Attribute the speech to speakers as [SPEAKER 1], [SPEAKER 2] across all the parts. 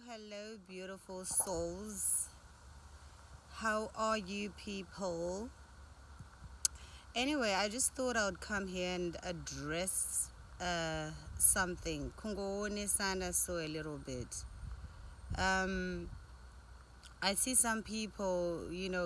[SPEAKER 1] hello, beautiful souls. How are you people? Anyway, I just thought I would come here and address something. Kungone sana so a little bit. Um, I see some people,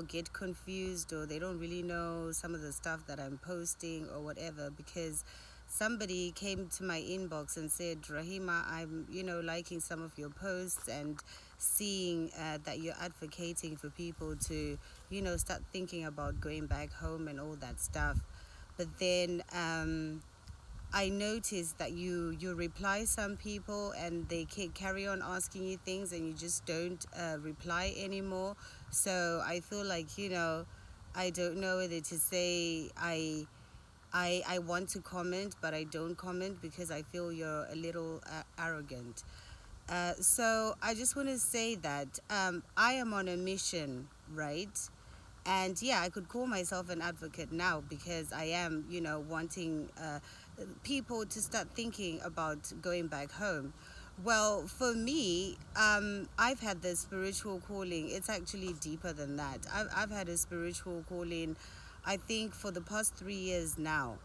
[SPEAKER 1] get confused or they don't really know some of the stuff that I'm posting or whatever because somebody came to my inbox and said, Rahima, I'm, liking some of your posts and seeing that you're advocating for people to, start thinking about going back home and all that stuff. But then I noticed that you reply some people and they carry on asking you things and you just don't reply anymore. So I feel like I don't know whether to say I want to comment but I don't comment because I feel you're a little arrogant. So I just want to say that I am on a mission, right? And yeah, I could call myself an advocate now because I am, wanting people to start thinking about going back home. Well, for me, I've had the spiritual calling. It's actually deeper than that. I've had a spiritual calling, I think, for the past 3 years now.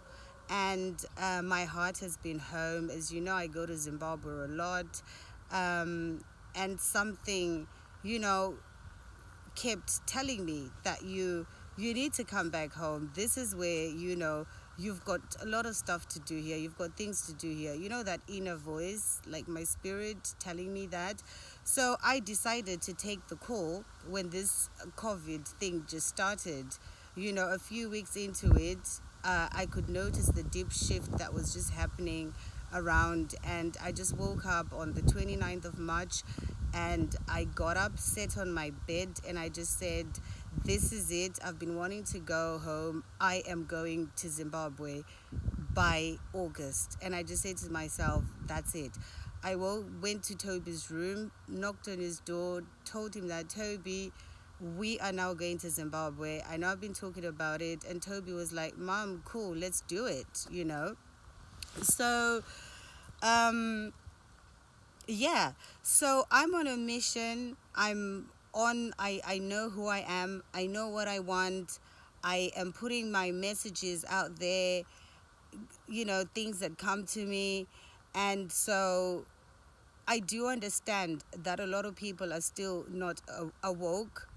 [SPEAKER 1] And my heart has been home. As you know, I go to Zimbabwe a lot. And something, you know, kept telling me that you need to come back home. This is where you've got a lot of stuff to do here. You've got things to do here. That inner voice, like my spirit telling me that. So I decided to take the call when this COVID thing just started. A few weeks into it, I could notice the deep shift that was just happening around, and I just woke up on the 29th of March and I got up, sat on my bed, and I just said, this is it. I've been wanting to go home. I am going to Zimbabwe by August. And I just said to myself, that's it. I went to Toby's room, knocked on his door, told him that, Toby, we are now going to Zimbabwe. I know I've been talking about it. And Toby was like, Mom, cool, let's do it. So, yeah, so I'm on a mission. I know who I am. I know what I want. I am putting my messages out there, things that come to me. And so I do understand that a lot of people are still not awoke.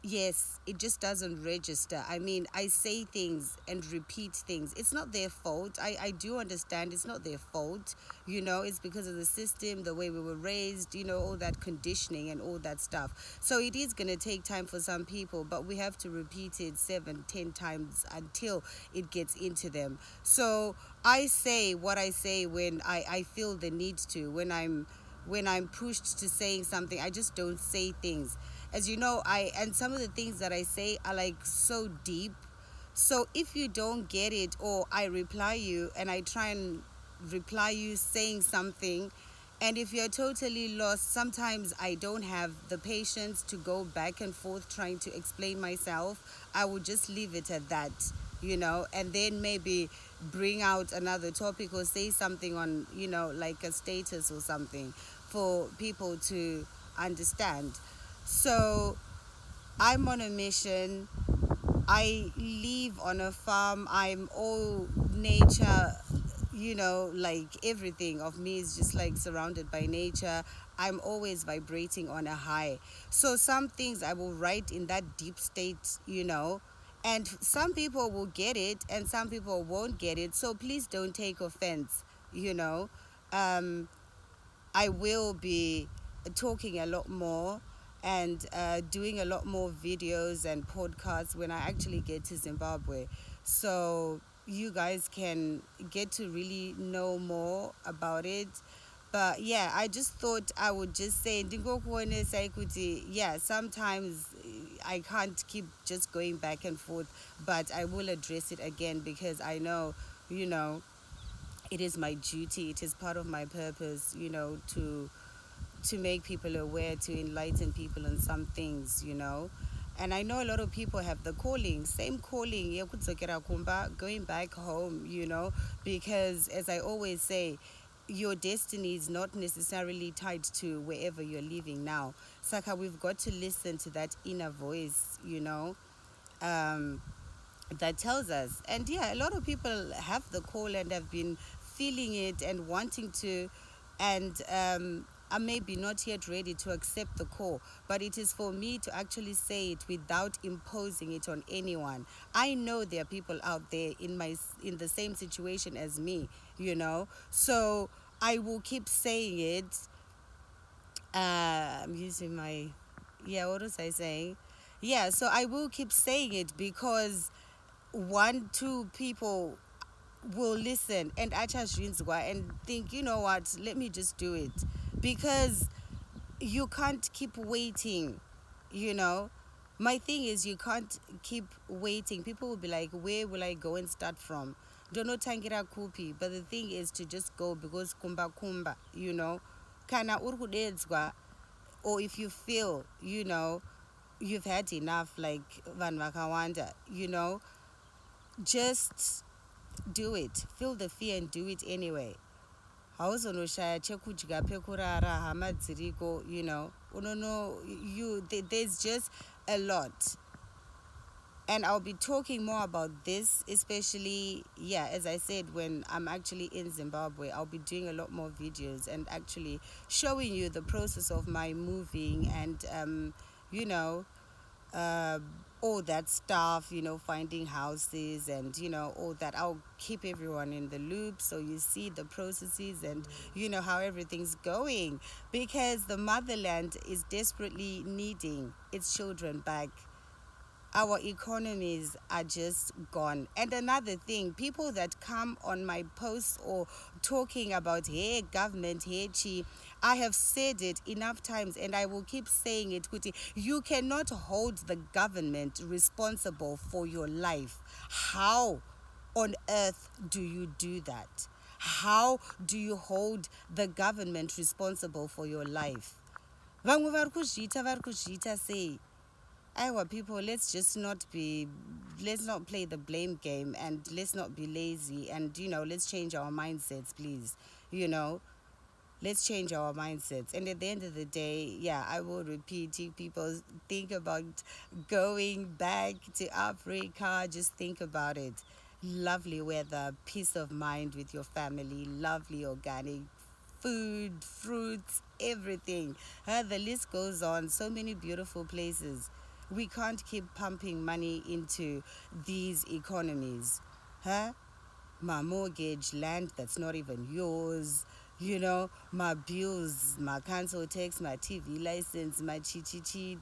[SPEAKER 1] Yes, it just doesn't register. I mean, I say things and repeat things. It's not their fault. I do understand it's not their fault. It's because of the system, the way we were raised, all that conditioning and all that stuff. So it is going to take time for some people, but we have to repeat it 7, 10 times until it gets into them. So I say what I say when I feel the need to. When I'm pushed to saying something, I just don't say things. As you know, and some of the things that I say are like so deep. So if you don't get it, or I reply you and I try and reply you saying something, and if you're totally lost, sometimes I don't have the patience to go back and forth trying to explain myself. I would just leave it at that, and then maybe bring out another topic or say something on, like a status or something for people to understand. So I'm on a mission. I live on a farm. I'm all nature, like everything of me is just like surrounded by nature. I'm always vibrating on a high. So some things I will write in that deep state, and some people will get it and some people won't get it. So please don't take offense, Um, I will be talking a lot more and doing a lot more videos and podcasts when I actually get to Zimbabwe. So you guys can get to really know more about it. But yeah, I just thought I would just say, yeah, sometimes I can't keep just going back and forth, but I will address it again because I know, it is my duty, it is part of my purpose, to make people aware, to enlighten people on some things, And I know a lot of people have the calling, same calling, going back home, because as I always say, your destiny is not necessarily tied to wherever you're living now. Saka, we've got to listen to that inner voice, um, that tells us. And yeah, a lot of people have the call and have been feeling it and wanting to, and are maybe not yet ready to accept the call. But it is for me to actually say it without imposing it on anyone. I know there are people out there in the same situation as me, So I will keep saying it. I'm using my, yeah, what was I saying? Yeah, so I will keep saying it because one, two people will listen and achazvinzwa and think, you know what, let me just do it. Because you can't keep waiting, you know. My thing is, you can't keep waiting. People will be like, where will I go and start from? Don't know tangira kupi, but the thing is to just go because kumba kumba, Kana urkudedzwa, or if you feel, you've had enough, like Van Vakawanda, just do it. Feel the fear and do it anyway. Hauzonoshaya chekudya pekurara hama dziriko, there's just a lot. And I'll be talking more about this, especially, yeah, as I said, when I'm actually in Zimbabwe. I'll be doing a lot more videos and actually showing you the process of my moving and, you know, uh, all that stuff, finding houses and, all that. I'll keep everyone in the loop so you see the processes and, how everything's going. Because the motherland is desperately needing its children back. Our economies are just gone. And another thing, people that come on my posts or talking about, hey, government, hey, chi, I have said it enough times and I will keep saying it, Kuti. You cannot hold the government responsible for your life. How on earth do you do that? How do you hold the government responsible for your life? Vamwe vari kuzviita sei? Aiwa, people, let's not play the blame game and let's not be lazy and, let's change our mindsets, please. Let's change our mindsets. And at the end of the day, yeah, I will repeat, if people think about going back to Africa, just think about it. Lovely weather, peace of mind with your family, lovely organic food, fruits, everything. The list goes on. So many beautiful places. We can't keep pumping money into these economies. My mortgage, land that's not even yours, my bills, my council tax, my TV license, my chi,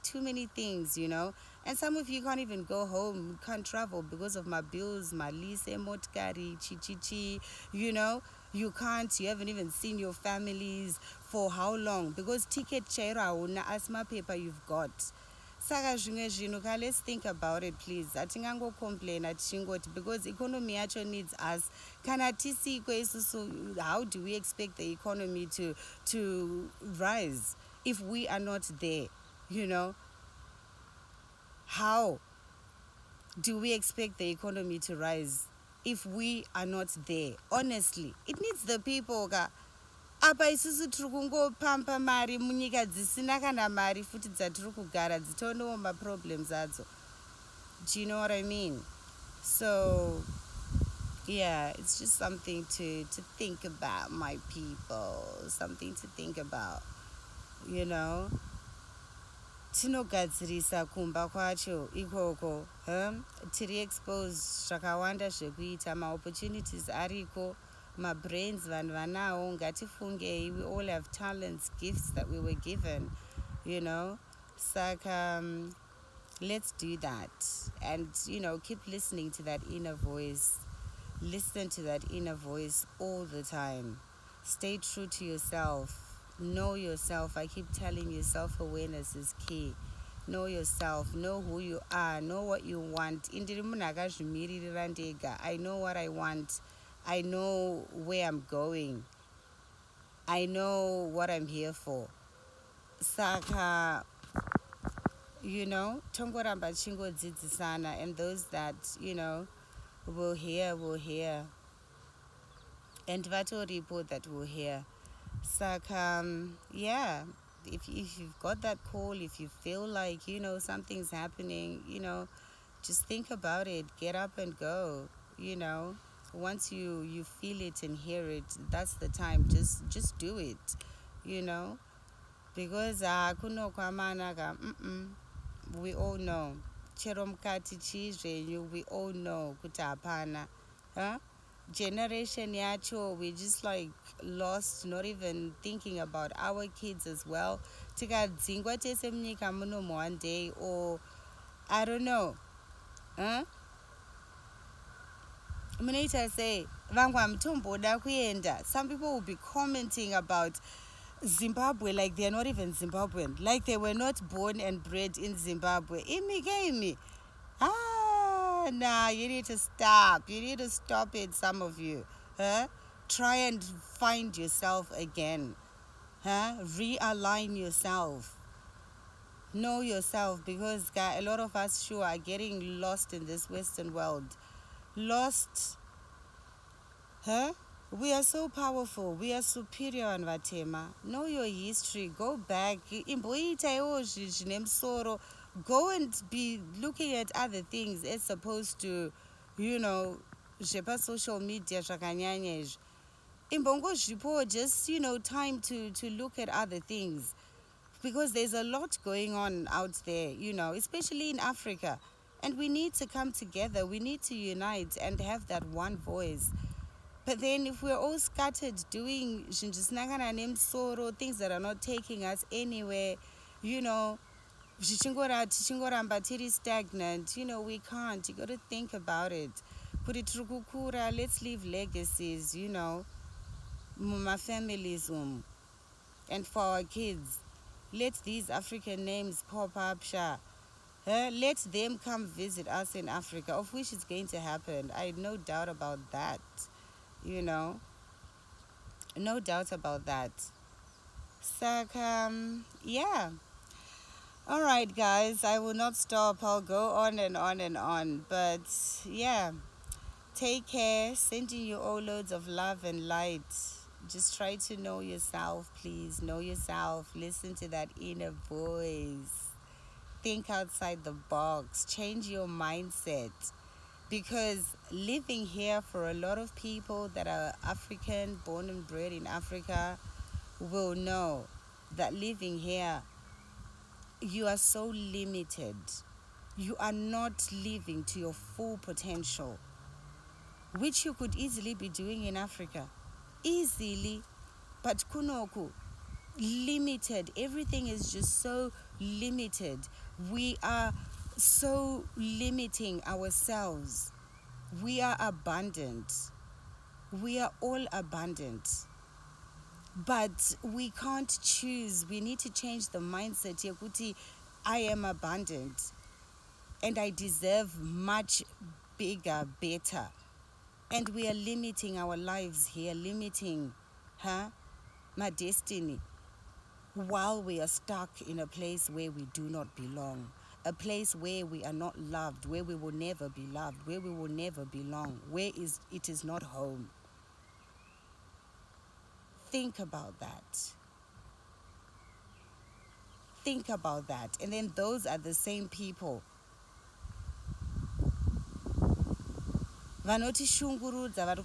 [SPEAKER 1] too many things, And some of you can't even go home, can't travel because of my bills, my lease, motkari, chi, You can't, you haven't even seen your families for how long? Because ticket chaira una asma paper you've got. Saka zvimwe zvinhu ka, let's think about it, please. Atingangocomplaina tichingoti because economy yacho needs us. Kana tisiko isusu, how do we expect the economy to rise if we are not there? How do we expect the economy to rise if we are not there? Honestly, it needs the people ka. Apa isusu tiri kungopampa mari munyika dzisina kana mari futi dzatiri kugara dzitonewo maproblems adzo. Do you know what I mean? So yeah, it's just something to think about, my people. Something to think about. Tinogadzirisa kumba kwacho ikoko, tiri exposed zvakawanda zvekuita, maopportunities ariko. My brains vanhu vanawo, ngatifungei, we all have talents, gifts that we were given, Saka, let's do that and, keep listening to that inner voice. Listen to that inner voice all the time. Stay true to yourself. Know yourself. I keep telling you, self-awareness is key. Know yourself. Know who you are. Know what you want. I know what I want. I know where I'm going. I know what I'm here for. Saka, tongoramba chingodzidzisana, and those that, will hear. and vatoripo that will hear. Saka, yeah, if you've got that call, if you feel like, something's happening, just think about it, get up and go, you know. Once you feel it and hear it, that's the time. Just do it, you know, because kuno kwamana we all know chero mukati chii zvenyu, we all know kuti hapana, huh? Generation yacho, we just like lost, not even thinking about our kids as well. Tikadzingwa tese munyika munomu one day, or I don't know, huh? Munoita sei vangu hamutomboda kuenda. Some people will be commenting about Zimbabwe like they're not even Zimbabwean, like they were not born and bred in Zimbabwe. Imi. Nah, you need to stop. You need to stop it, some of you. Huh? Try and find yourself again. Huh? Realign yourself. Know yourself, because a lot of us sure are getting lost in this Western world. Lost. Huh? We are so powerful. We are superior on Vatema. Know your history. Go back. Go and be looking at other things as opposed to, social media. Just, time to look at other things. Because there's a lot going on out there, especially in Africa. And we need to come together. We need to unite and have that one voice. But then if we're all scattered doing things that are not taking us anywhere, tichingoramba tiri stagnant, we can't. You got to think about it. Kuti tirikukura, let's leave legacies, muma families and for our kids. Let these African names pop up, let them come visit us in Africa, of which is going to happen. I have no doubt about that. No doubt about that. So, yeah. All right, guys, I will not stop. I'll go on and on and on. But, yeah, take care. Sending you all loads of love and light. Just try to know yourself, please. Know yourself. Listen to that inner voice. Think outside the box. Change your mindset. Because living here, for a lot of people that are African, born and bred in Africa, will know that living here, you are so limited. You are not living to your full potential, which you could easily be doing in Africa. Easily. But kunoku, limited. Everything is just so limited. We are so limiting ourselves. We are abundant. We are all abundant. But we can't choose. We need to change the mindset. Yakuti, I am abundant and I deserve much bigger, better. And we are limiting our lives here, limiting my destiny, while we are stuck in a place where we do not belong, a place where we are not loved, where we will never be loved, where we will never belong, it is not home. Think about that. Think about that. And then those are the same people vanoti shungurudza vari